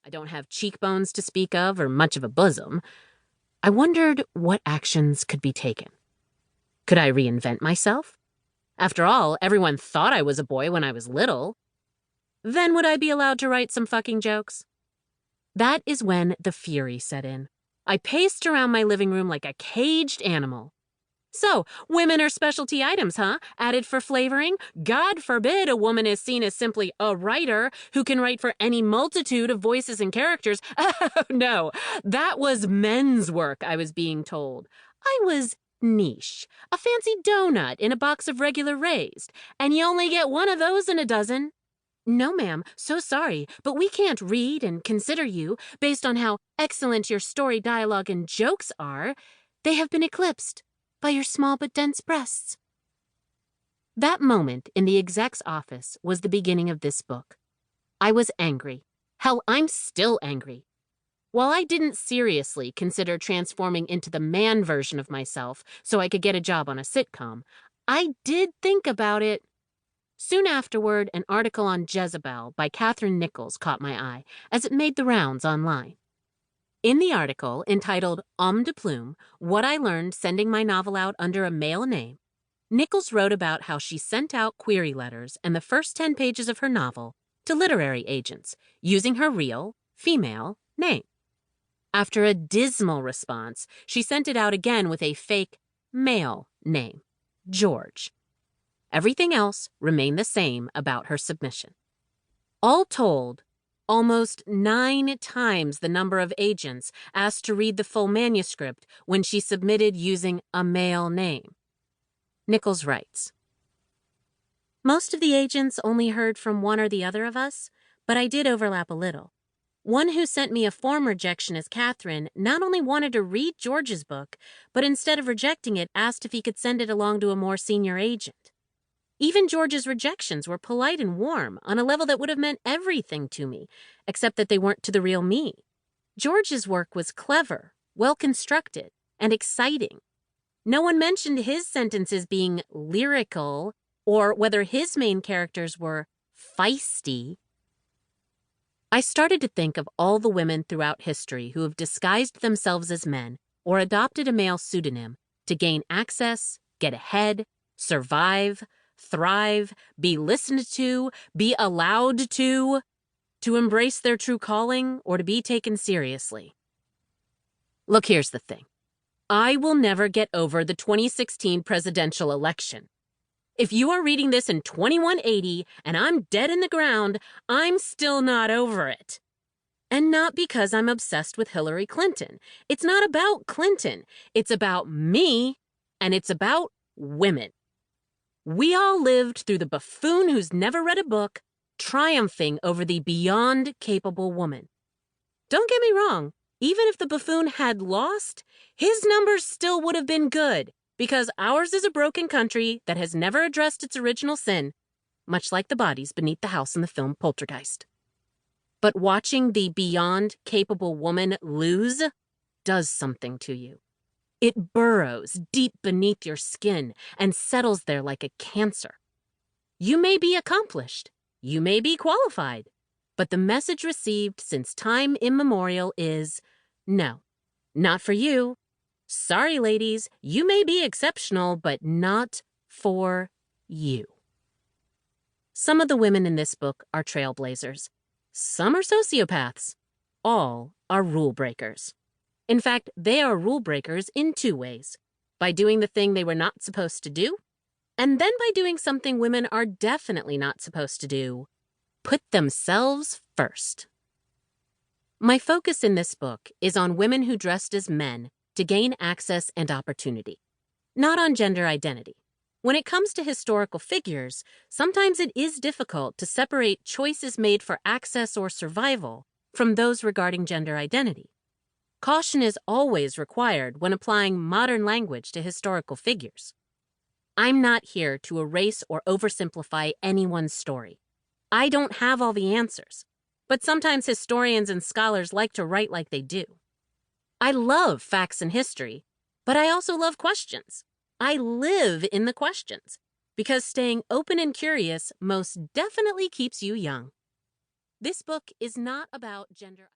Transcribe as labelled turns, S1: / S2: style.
S1: I don't have cheekbones to speak of or much of a bosom. I wondered what actions could be taken. Could I reinvent myself? After all, everyone thought I was a boy when I was little. Then would I be allowed to write some fucking jokes? That is when the fury set in. I paced around my living room like a caged animal. So, women are specialty items, huh? Added for flavoring? God forbid a woman is seen as simply a writer who can write for any multitude of voices and characters. Oh, no, that was men's work, I was being told. I was niche, a fancy donut in a box of regular raised, and you only get one of those in a dozen. No, ma'am, so sorry, but we can't read and consider you based on how excellent your story, dialogue, and jokes are. They have been eclipsed by your small but dense breasts. That moment in the exec's office was the beginning of this book. I was angry. Hell, I'm still angry. While I didn't seriously consider transforming into the man version of myself so I could get a job on a sitcom, I did think about it. Soon afterward, an article on Jezebel by Catherine Nichols caught my eye as it made the rounds online. In the article, entitled Homme de Plume, What I Learned Sending My Novel Out Under a Male Name, Nichols wrote about how she sent out query letters and the first 10 pages of her novel to literary agents using her real, female, name. After a dismal response, she sent it out again with a fake, male name, George. Everything else remained the same about her submission. All told, almost 9 times the number of agents asked to read the full manuscript when she submitted using a male name. Nichols writes, most of the agents only heard from one or the other of us, but I did overlap a little. One who sent me a form rejection as Catherine not only wanted to read George's book, but instead of rejecting it, asked if he could send it along to a more senior agent. Even George's rejections were polite and warm on a level that would have meant everything to me, except that they weren't to the real me. George's work was clever, well-constructed, and exciting. No one mentioned his sentences being lyrical or whether his main characters were feisty. I started to think of all the women throughout history who have disguised themselves as men or adopted a male pseudonym to gain access, get ahead, survive, thrive, be listened to, be allowed to embrace their true calling, or to be taken seriously. Look, here's the thing. I will never get over the 2016 presidential election. If you are reading this in 2180 and I'm dead in the ground, I'm still not over it. And not because I'm obsessed with Hillary Clinton. It's not about Clinton. It's about me, and it's about women. We all lived through the buffoon who's never read a book, triumphing over the beyond capable woman. Don't get me wrong, even if the buffoon had lost, his numbers still would have been good, because ours is a broken country that has never addressed its original sin, much like the bodies beneath the house in the film Poltergeist. But watching the beyond capable woman lose does something to you. It burrows deep beneath your skin and settles there like a cancer. You may be accomplished, you may be qualified, but the message received since time immemorial is, no, not for you. Sorry, ladies, you may be exceptional, but not for you. Some of the women in this book are trailblazers. Some are sociopaths. All are rule breakers. In fact, they are rule breakers in 2 ways. By doing the thing they were not supposed to do, and then by doing something women are definitely not supposed to do, put themselves first. My focus in this book is on women who dressed as men to gain access and opportunity, not on gender identity. When it comes to historical figures, sometimes it is difficult to separate choices made for access or survival from those regarding gender identity. Caution is always required when applying modern language to historical figures. I'm not here to erase or oversimplify anyone's story. I don't have all the answers, but sometimes historians and scholars like to write like they do. I love facts and history, but I also love questions. I live in the questions, because staying open and curious most definitely keeps you young. This book is not about gender